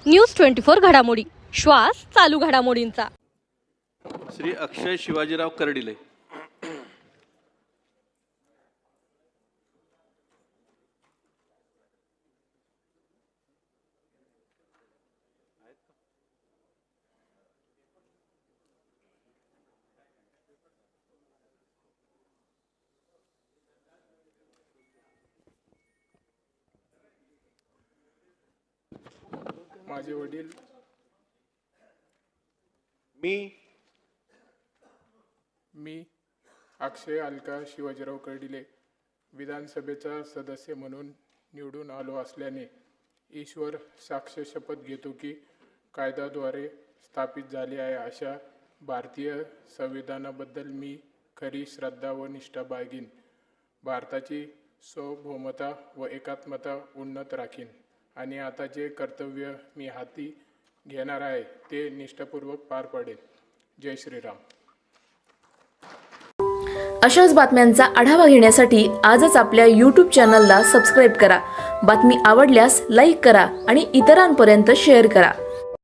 News 24 घडामोडी, श्वास चालू घडामोडींचा। श्री अक्षय शिवाजीराव कर्डिले। माझे वडील मी अक्षय अलका शिवाजीराव कर्डिले विधानसभेचा सदस्य म्हणून निवडून आलो असल्याने ईश्वर साक्ष शपथ घेतो की कायद्याद्वारे स्थापित झाले आहे अशा भारतीय संविधानाबद्दल मी खरी श्रद्धा व निष्ठा बाळगीन। भारताची सार्वभौमता व एकात्मता उन्नत राखीन आणि आता जे कर्तव्य मी हाती घेणार आहे ते निष्ठापूर्वक पार पाडेल। जय श्रीराम। अशाच बातम्यांचा आढावा घेण्यासाठी आजच आपल्या YouTube चॅनलला सबस्क्राईब करा। बातमी आवडल्यास लाईक करा आणि इतरांपर्यंत शेअर करा।